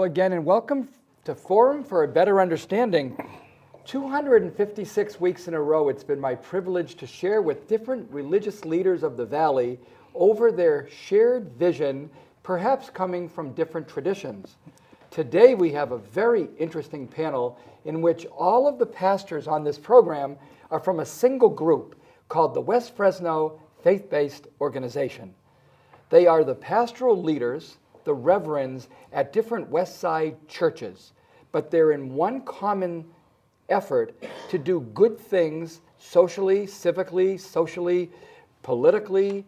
Hello again and welcome to Forum for a Better Understanding. 256 weeks in a row, it's been my privilege to share with different religious leaders of the Valley over their shared vision, perhaps coming from different traditions. Today we have a very interesting panel in which all of the pastors on this program are from a single group called the West Fresno Faith-Based Organization. They are the pastoral leaders, the reverends at different West Side churches, but they're in one common effort to do good things socially, civically, socially, politically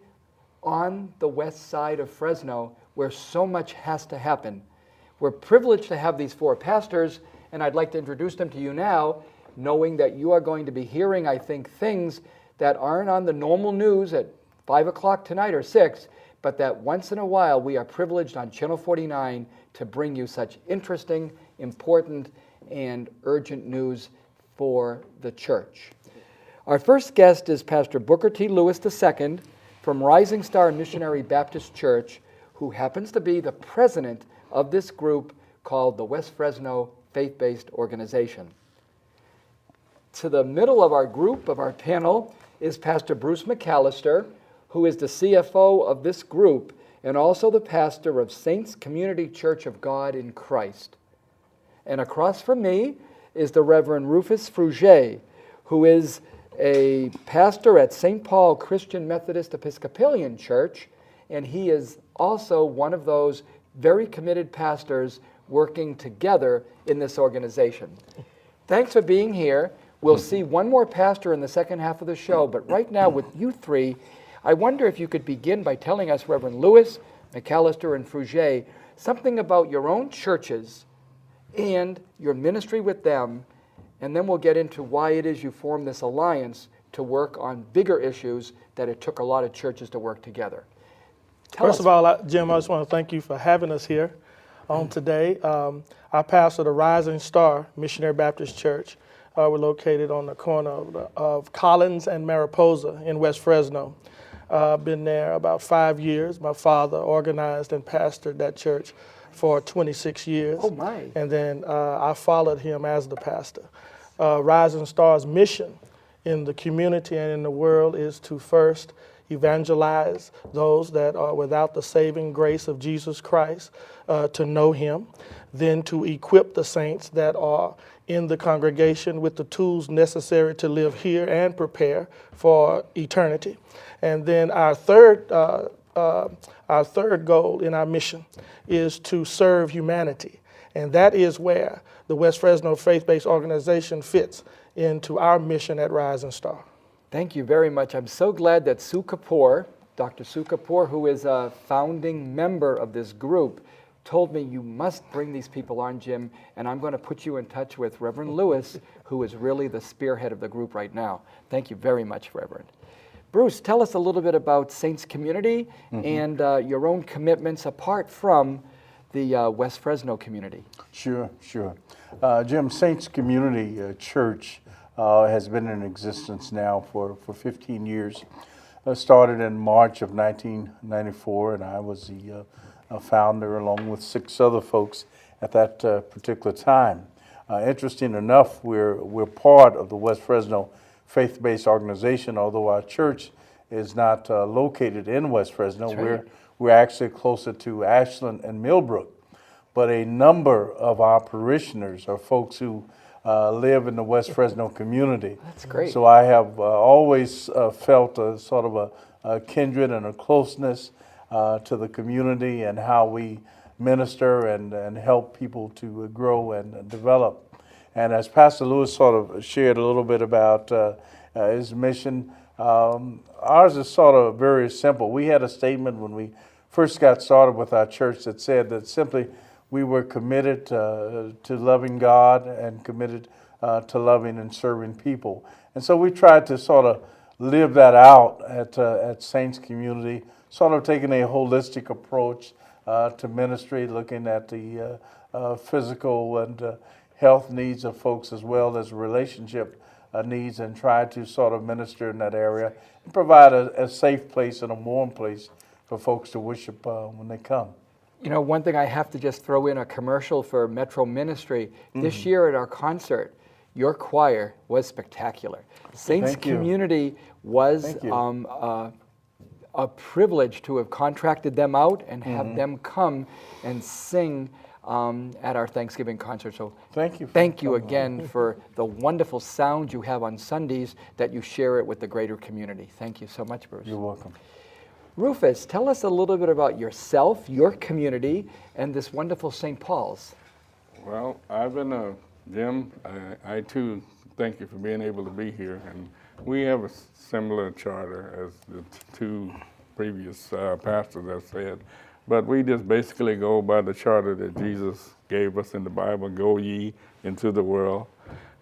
on the west side of Fresno where so much has to happen. We're privileged to have these four pastors, and I'd like to introduce them to you now, knowing that you are going to be hearing, I think, things that aren't on the normal news at 5 o'clock tonight or 6, but that once in a while we are privileged on Channel 49 to bring you such interesting, important, and urgent news for the church. Our first guest is Pastor Booker T. Lewis II from Rising Star Missionary Baptist Church, who happens to be the president of this group called the West Fresno Faith-Based Organization. To the middle of our group, of our panel, is Pastor Bruce McAllister, who is the CFO of this group and also the pastor of Saints Community Church of God in Christ. And across from me is the Reverend Rufus Fruge, who is a pastor at St. Paul Christian Methodist Episcopalian Church, and he is also one of those very committed pastors working together in this organization. Thanks for being here. We'll see one more pastor in the second half of the show, but right now with you three, I wonder if you could begin by telling us, Reverend Lewis, McAllister, and Fruge, something about your own churches and your ministry with them, and then we'll get into why it is you formed this alliance to work on bigger issues that it took a lot of churches to work together. First of all, Jim, I just want to thank you for having us here on today. I pastor the Rising Star Missionary Baptist Church. We're located on the corner of Collins and Mariposa in West Fresno. I've been there about 5 years. My father organized and pastored that church for 26 years. Oh my. And then I followed him as the pastor. Rising Star's mission in the community and in the world is to first evangelize those that are without the saving grace of Jesus Christ to know him, then to equip the saints that are in the congregation with the tools necessary to live here and prepare for eternity. And then our third goal in our mission is to serve humanity. And that is where the West Fresno Faith-Based Organization fits into our mission at Rising Star. Thank you very much. I'm so glad that Sue Kapoor, Dr. Sue Kapoor, who is a founding member of this group, told me you must bring these people on, Jim, and I'm going to put you in touch with Reverend Lewis, who is really the spearhead of the group right now. Thank you very much, Reverend. Bruce, tell us a little bit about Saints Community and your own commitments apart from the West Fresno community. Sure. Jim, Saints Community Church has been in existence now for 15 years. Started in March of 1994, and I was the founder along with 6 other folks at that particular time. Interesting enough, we're part of the West Fresno Faith-Based Organization, although our church is not located in West Fresno. That's right. We're actually closer to Ashland and Millbrook. But a number of our parishioners are folks who live in the West Fresno community. That's great. So I have always felt a sort of a kindred and a closeness to the community and how we minister and help people to grow and develop. And as Pastor Lewis sort of shared a little bit about his mission, ours is sort of very simple. We had a statement when we first got started with our church that said that simply we were committed to loving God and committed to loving and serving people. And so we tried to sort of live that out at Saints Community, sort of taking a holistic approach to ministry, looking at the physical and health needs of folks as well as relationship needs, and try to sort of minister in that area and provide a safe place and a warm place for folks to worship when they come. You know, one thing I have to just throw in a commercial for Metro Ministry. This year at our concert, your choir was spectacular. Saints Thank you. Community was Thank you. a privilege to have contracted them out and have them come and sing at our Thanksgiving concert. So Thank you. thank you again for the wonderful sound you have on Sundays that you share it with the greater community. Thank you so much, Bruce. You're welcome. Rufus, tell us a little bit about yourself, your community, and this wonderful St. Paul's. Well, I've been Jim, I too thank you for being able to be here. And we have a similar charter as the two previous pastors have said. But we just basically go by the charter that Jesus gave us in the Bible: go ye into the world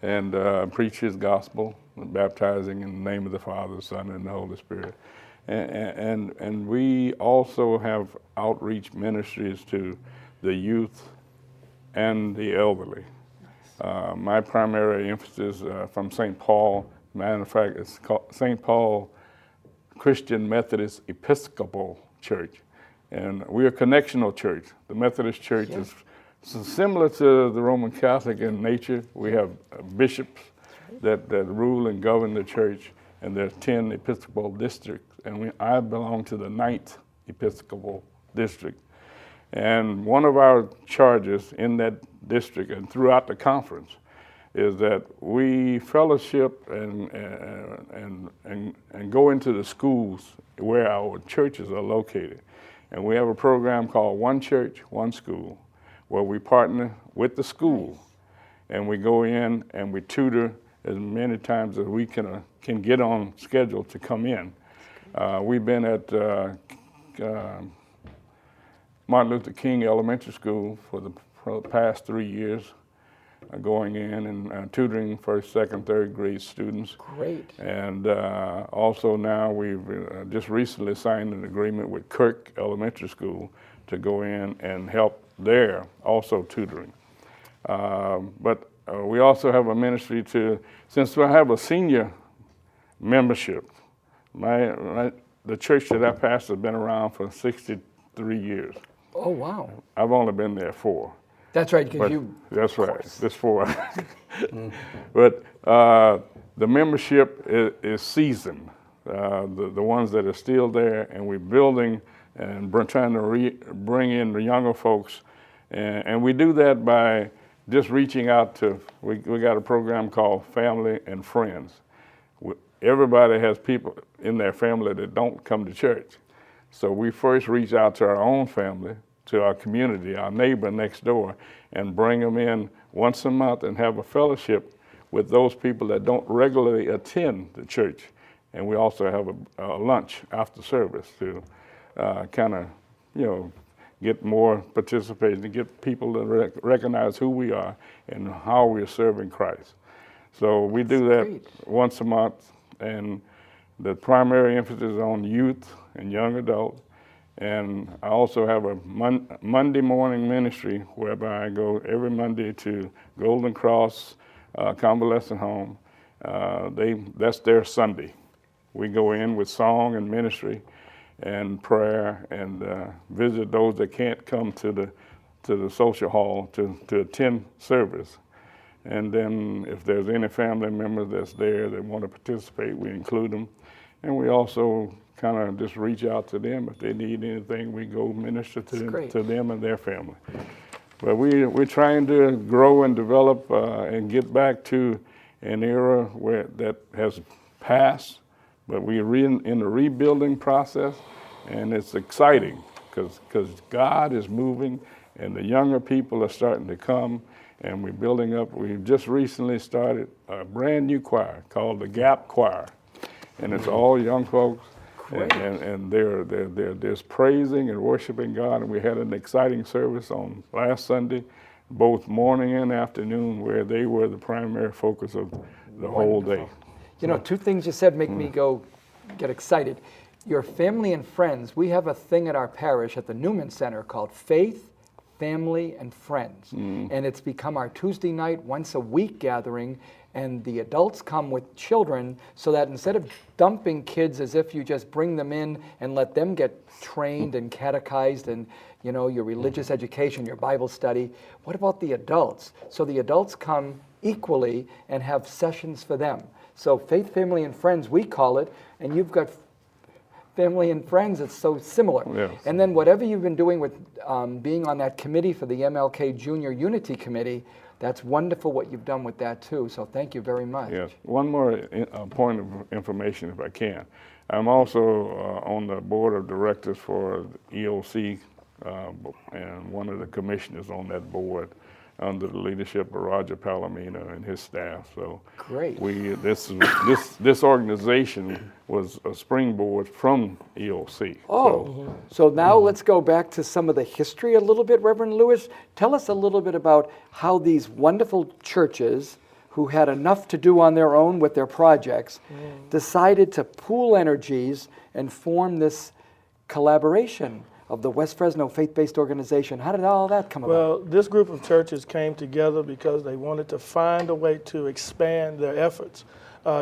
and preach his gospel, baptizing in the name of the Father, the Son, and the Holy Spirit. And we also have outreach ministries to the youth and the elderly. My primary emphasis from St. Paul, matter of fact, it's called St. Paul Christian Methodist Episcopal Church. And we're a connectional church. The Methodist Church is similar to the Roman Catholic in nature. We have bishops that rule and govern the church, and there's 10 Episcopal districts. And I belong to the 9th Episcopal district. And one of our charges in that district and throughout the conference is that we fellowship and go into the schools where our churches are located. And we have a program called One Church, One School, where we partner with the school, and we go in and we tutor as many times as we can get on schedule to come in. We've been at Martin Luther King Elementary School for the past 3 years, going in and tutoring first, second, third grade students. Great. And also now we've just recently signed an agreement with Kirk Elementary School to go in and help there, also tutoring. But we also have a ministry since I have a senior membership, the church that I pastor has been around for 63 years. Oh, wow. I've only been there 4. That's right, because you... That's right, this 4. But the membership is seasoned, the ones that are still there, and we're building and trying to bring in the younger folks. And we do that by just reaching out to, we got a program called Family and Friends. Everybody has people in their family that don't come to church. So we first reach out to our own family, to our community, our neighbor next door, and bring them in once a month and have a fellowship with those people that don't regularly attend the church. And we also have a lunch after service to kind of, get more participation, to get people to recognize who we are and how we're serving Christ. So we do that once a month, and the primary emphasis is on youth and young adults. And I also have a Monday morning ministry whereby I go every Monday to Golden Cross Convalescent Home. That's their Sunday. We go in with song and ministry and prayer and visit those that can't come to the social hall to attend service. And then if there's any family member that's there that want to participate, we include them. And we also kind of just reach out to them. If they need anything, we go minister to them and their family. But we're trying to grow and develop and get back to an era that has passed, but we're in the rebuilding process, and it's exciting because God is moving and the younger people are starting to come, and we're building up. We've just recently started a brand new choir called the Gap Choir, and it's all young folks. And they're praising and worshiping God, and we had an exciting service on last Sunday, both morning and afternoon, where they were the primary focus of the whole day. You know, 2 things you said make me get excited. Your family and friends, we have a thing at our parish at the Newman Center called Faith, Family, and Friends. And it's become our Tuesday night, once a week gathering, and the adults come with children, so that instead of dumping kids as if you just bring them in and let them get trained and catechized and your religious education, your Bible study, what about the adults? So the adults come equally and have sessions for them. So Faith, Family, and Friends, we call it, and you've got Family and Friends, it's so similar. Yes. And then whatever you've been doing with being on that committee for the MLK Junior Unity Committee, that's wonderful what you've done with that too. So thank you very much. Yes. One more point of information, if I can. I'm also on the board of directors for EOC, and one of the commissioners on that board under the leadership of Roger Palomino and his staff. So great. This organization was a springboard from EOC. So now let's go back to some of the history a little bit, Reverend Lewis. Tell us a little bit about how these wonderful churches who had enough to do on their own with their projects decided to pool energies and form this collaboration of the West Fresno faith-based organization. How did all that come about? Well, this group of churches came together because they wanted to find a way to expand their efforts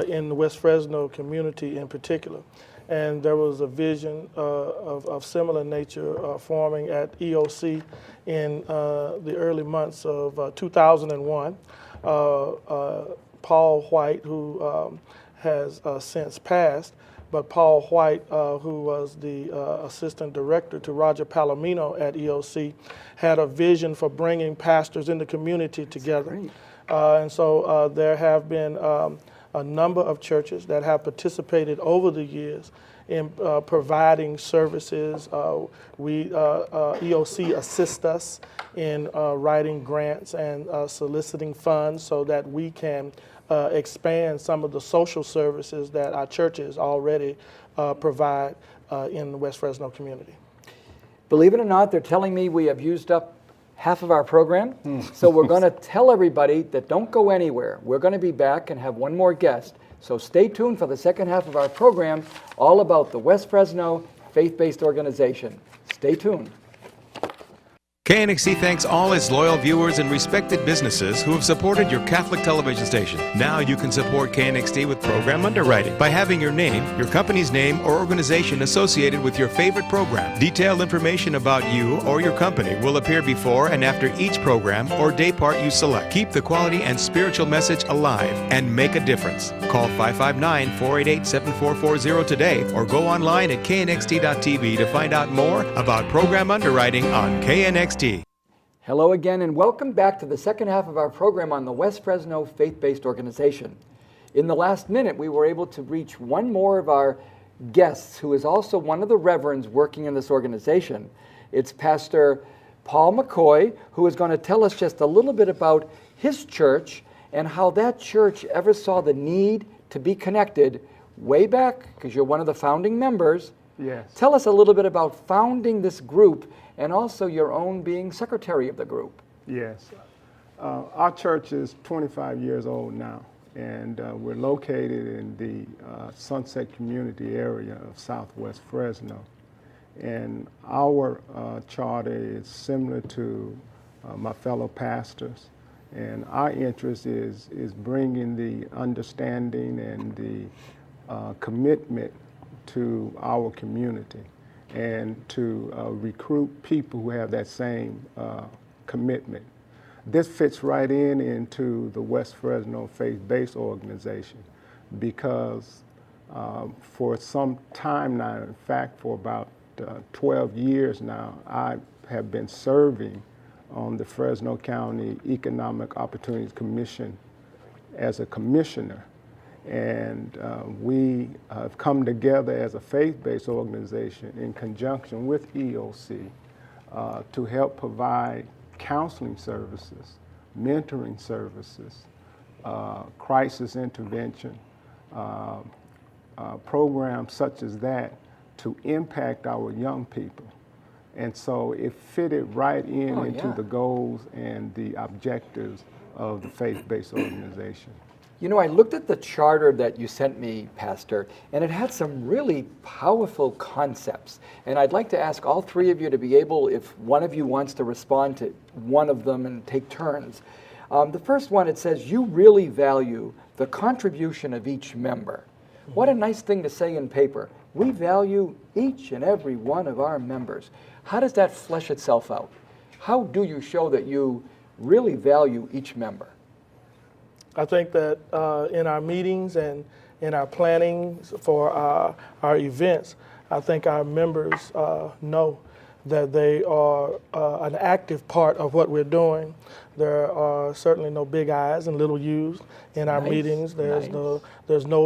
in the West Fresno community in particular. And there was a vision of similar nature forming at EOC in the early months of 2001. Paul White, who has since passed, but Paul White, who was the assistant director to Roger Palomino at EOC, had a vision for bringing pastors in the community together. And so there have been a number of churches that have participated over the years in providing services. EOC assists us in writing grants and soliciting funds so that we can expand some of the social services that our churches already provide in the West Fresno community. Believe it or not, they're telling me we have used up half of our program. So we're going to tell everybody that don't go anywhere. We're going to be back and have one more guest. So stay tuned for the second half of our program, all about the West Fresno faith-based organization. Stay tuned. KNXT thanks all its loyal viewers and respected businesses who have supported your Catholic television station. Now you can support KNXT with program underwriting by having your name, your company's name, or organization associated with your favorite program. Detailed information about you or your company will appear before and after each program or day part you select. Keep the quality and spiritual message alive and make a difference. Call 559-488-7440 today or go online at knxt.tv to find out more about program underwriting on KNXT. Hello again, and welcome back to the second half of our program on the West Fresno faith-based organization. In the last minute, we were able to reach one more of our guests who is also one of the reverends working in this organization. It's Pastor Paul McCoy, who is going to tell us just a little bit about his church and how that church ever saw the need to be connected way back, because you're one of the founding members. Yes. Tell us a little bit about founding this group and also your own being secretary of the group. Yes. Our church is 25 years old now, and we're located in the Sunset Community area of Southwest Fresno. And our charter is similar to my fellow pastors. And our interest is bringing the understanding and the commitment to our community, and to recruit people who have that same commitment. This fits right into the West Fresno faith-based organization because for some time now, in fact for about 12 years now, I have been serving on the Fresno County Economic Opportunities Commission as a commissioner. And we have come together as a faith-based organization in conjunction with EOC to help provide counseling services, mentoring services, crisis intervention, programs such as that to impact our young people. And so it fitted right into the goals and the objectives of the faith-based organization. You know, I looked at the charter that you sent me, Pastor, and it had some really powerful concepts. And I'd like to ask all three of you to be able, if one of you wants to respond to one of them and take turns. The first one, it says, you really value the contribution of each member. What a nice thing to say in paper. We value each and every one of our members. How does that flesh itself out? How do you show that you really value each member? I think that in our meetings and in our planning for our events, I think our members know that they are an active part of what we're doing. There are certainly no big I's and little U's in our meetings. There's no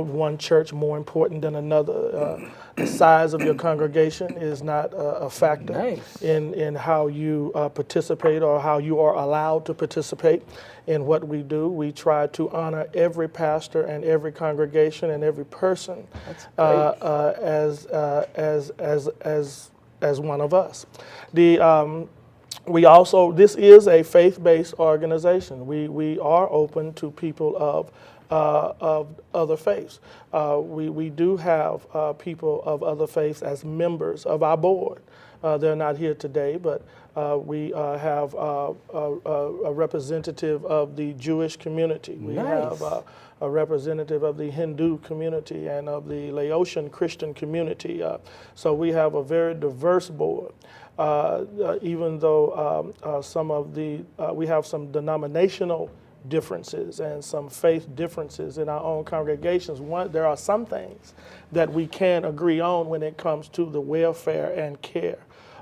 one church more important than another. The size of your congregation is not a factor in how you participate or how you are allowed to participate in what we do. We try to honor every pastor and every congregation and every person as one of us. We also, this is a faith-based organization. We are open to people of other faiths. We do have people of other faiths as members of our board. They're not here today, but we have a representative of the Jewish community. We have a representative of the Hindu community and of the Laotian Christian community. So we have a very diverse board. Even though we have some denominational differences and some faith differences in our own congregations. There are some things that we can agree on when it comes to the welfare and care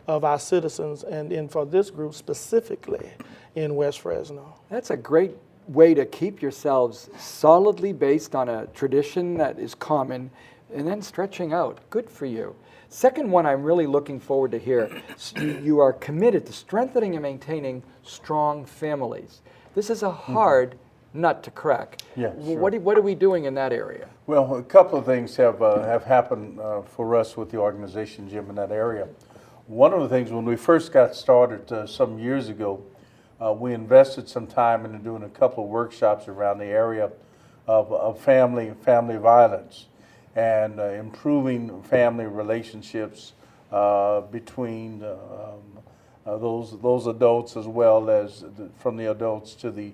of our citizens, and for this group specifically in West Fresno. That's a great way to keep yourselves solidly based on a tradition that is common and then stretching out. Good for you. Second one I'm really looking forward to hear. You are committed to strengthening and maintaining strong families. This is a hard nut to crack. Yeah, sure. What are we doing in that area? Well, a couple of things have happened for us with the organization, Jim, in that area. One of the things, when we first got started some years ago, we invested some time into doing a couple of workshops around the area of family violence and improving family relationships between those adults as well as from the adults to the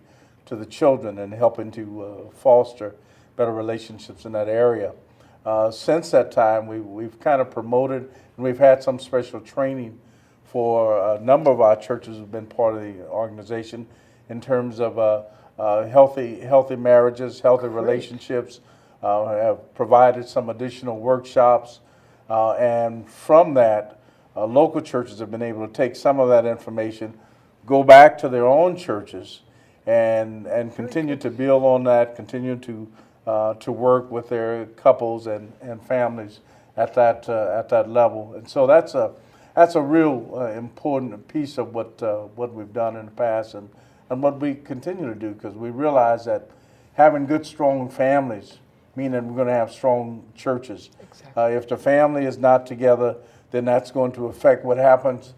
children, and helping to foster better relationships in that area. Since that time, we've kind of promoted, and we've had some special training for a number of our churches who've been part of the organization in terms of healthy marriages, healthy relationships. Have provided some additional workshops, and from that, local churches have been able to take some of that information, go back to their own churches, and continue to build on that, continue to work with their couples and families at that level. And so that's a real important piece of what we've done in the past and what we continue to do, because we realize that having good, strong families mean that we're going to have strong churches. Exactly. If the family is not together, then that's going to affect what happens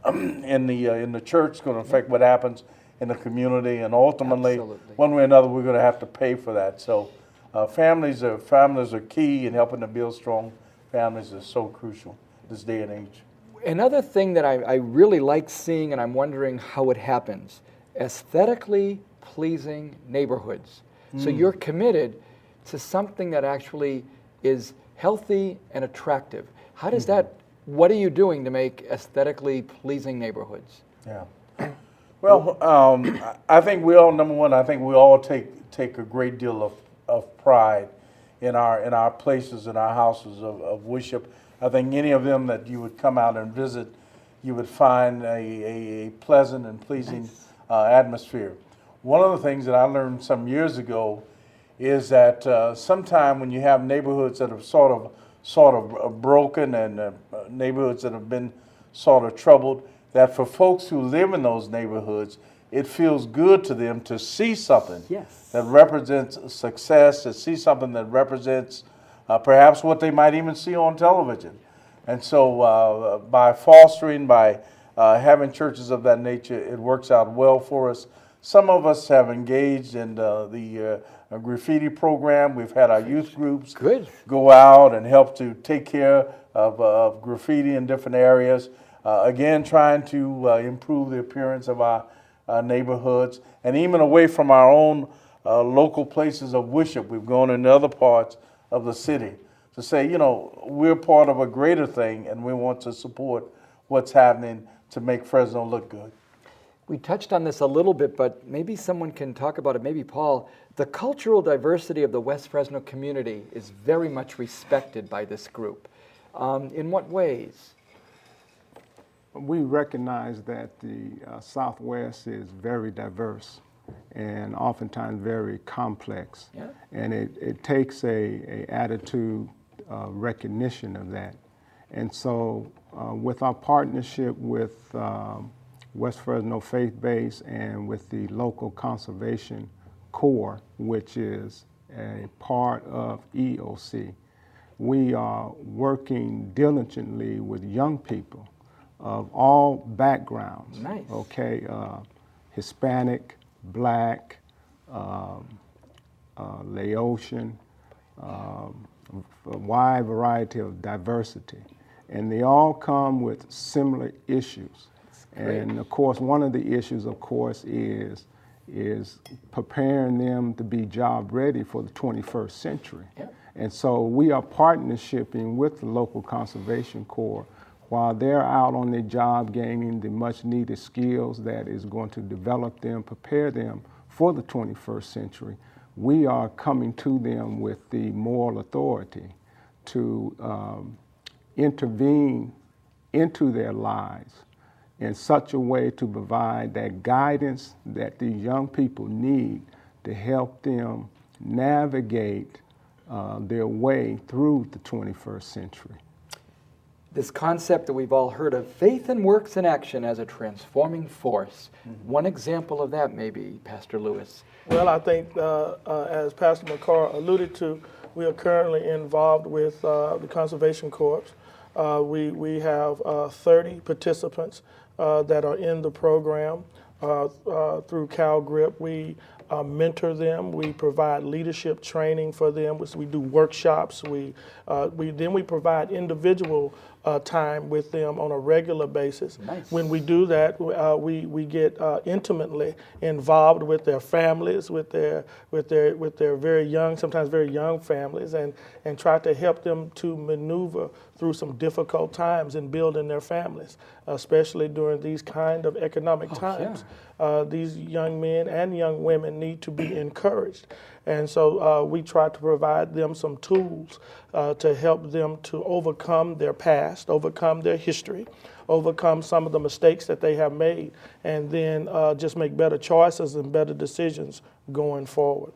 in the church. It's going to affect what happens in the community, and ultimately, one way or another, we're going to have to pay for that. So, families are key, and helping to build strong families is so crucial this day and age. Another thing that I really like seeing, and I'm wondering how it happens, aesthetically pleasing neighborhoods. So you're committed to something that actually is healthy and attractive. How does that, what are you doing to make aesthetically pleasing neighborhoods? Yeah. Well, I think we all take a great deal of pride in our places, in our houses of worship. I think any of them that you would come out and visit, you would find a pleasant and pleasing atmosphere. One of the things that I learned some years ago is that sometime when you have neighborhoods that are sort of broken and neighborhoods that have been sort of troubled, that for folks who live in those neighborhoods, it feels good to them to see something that represents success, to see something that represents perhaps what they might even see on television. And so by having churches of that nature, it works out well for us. Some of us have engaged in the graffiti program. We've had our youth groups go out and help to take care of graffiti in different areas. Again, trying to improve the appearance of our neighborhoods, and even away from our own local places of worship. We've gone into other parts of the city to say, you know, we're part of a greater thing, and we want to support what's happening to make Fresno look good. We touched on this a little bit, but maybe someone can talk about it, maybe Paul. The cultural diversity of the West Fresno community is very much respected by this group. In what ways? We recognize that the Southwest is very diverse and oftentimes very complex. Yeah. And it takes a attitude recognition of that. And so with our partnership with West Fresno Faith Base and with the local conservation corps, which is a part of EOC, we are working diligently with young people of all backgrounds. Nice. Okay, Hispanic, Black, Laotian, a wide variety of diversity. And they all come with similar issues. And of course, one of the issues, of course, is preparing them to be job ready for the 21st century. Yeah. And so we are partnershiping with the local conservation corps while they're out on their job gaining the much needed skills that is going to develop them, prepare them for the 21st century. We are coming to them with the moral authority to intervene into their lives in such a way to provide that guidance that these young people need to help them navigate their way through the 21st century. This concept that we've all heard of, faith and works in action as a transforming force. One example of that maybe, Pastor Lewis. Well, I think as Pastor McCoy alluded to, we are currently involved with the Conservation Corps. We have 30 participants that are in the program through CalGrip. We mentor them. We provide leadership training for them. We do workshops. We provide individual time with them on a regular basis. Nice. When we do that, we get intimately involved with their families, with their very young, sometimes very young families, and try to help them to maneuver through some difficult times in building their families, especially during these kind of economic times. Yeah. These young men and young women need to be encouraged. And so we try to provide them some tools to help them to overcome their past, overcome their history, overcome some of the mistakes that they have made, and then just make better choices and better decisions going forward.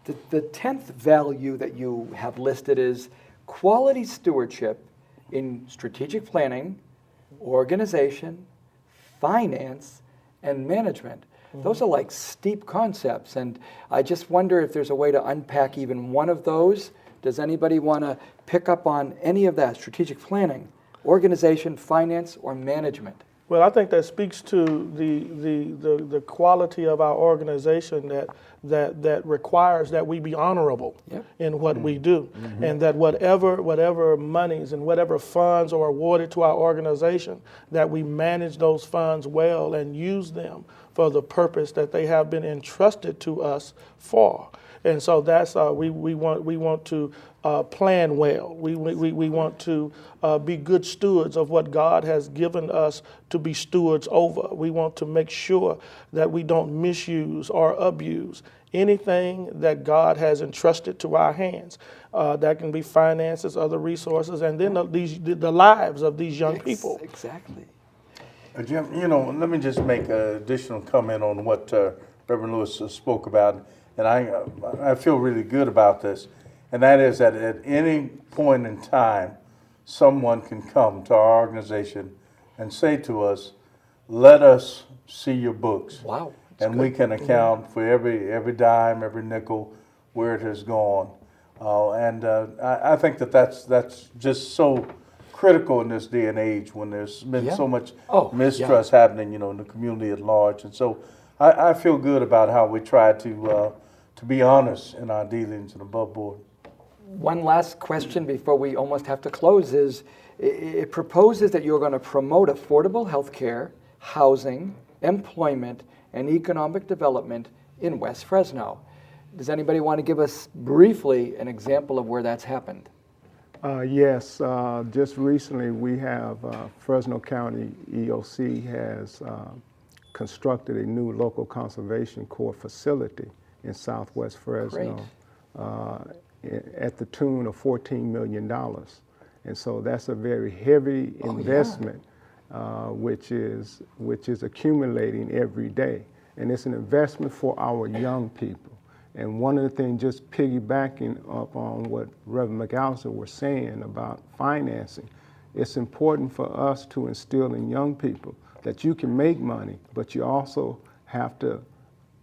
The 10th value that you have listed is quality stewardship in strategic planning, organization, finance, and management. Those are like steep concepts, and I just wonder if there's a way to unpack even one of those. Does anybody want to pick up on any of that? Strategic planning, organization, finance, or management? Well, I think that speaks to the quality of our organization that requires that we be honorable in what we do, and that whatever monies and whatever funds are awarded to our organization, that we manage those funds well and use them for the purpose that they have been entrusted to us for. And so that's we want to plan well. We want to be good stewards of what God has given us to be stewards over. We want to make sure that we don't misuse or abuse anything that God has entrusted to our hands. That can be finances, other resources, and then the lives of these young people. Exactly. Jim, let me just make an additional comment on what Reverend Lewis spoke about, and I feel really good about this, and that is that at any point in time, someone can come to our organization and say to us, let us see your books. Wow. And we can account for every dime, every nickel, where it has gone. I think that's just so critical in this day and age when there's been so much mistrust happening, in the community at large. And so I feel good about how we try to be honest in our dealings and above board. One last question before we almost have to close is, it proposes that you're going to promote affordable health care, housing, employment, and economic development in West Fresno. Does anybody want to give us briefly an example of where that's happened? Yes, just recently we have Fresno County EOC has constructed a new local conservation corps facility in Southwest Fresno at the tune of $14 million. And so that's a very heavy investment, which is accumulating every day. And it's an investment for our young people. And one of the things, just piggybacking up on what Reverend McAllister was saying about financing, it's important for us to instill in young people that you can make money, but you also have to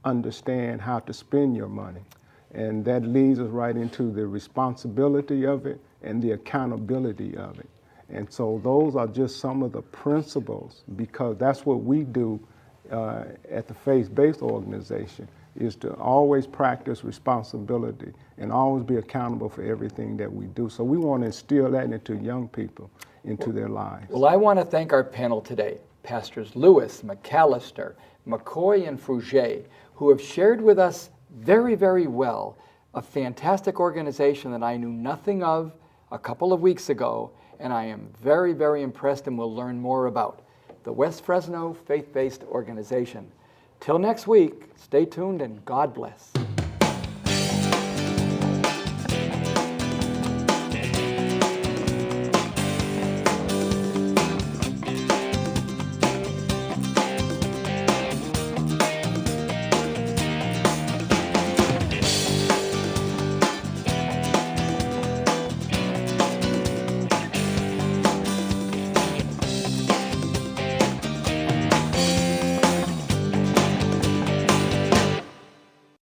understand how to spend your money. And that leads us right into the responsibility of it and the accountability of it. And so those are just some of the principles, because that's what we do at the faith-based organization, is to always practice responsibility and always be accountable for everything that we do. So we want to instill that into young people, into their lives. Well, I want to thank our panel today, Pastors Lewis, McAllister, McCoy, and Fruge, who have shared with us very, very well a fantastic organization that I knew nothing of a couple of weeks ago, and I am very, very impressed and will learn more about the West Fresno Faith-Based Organization. Till next week, stay tuned and God bless.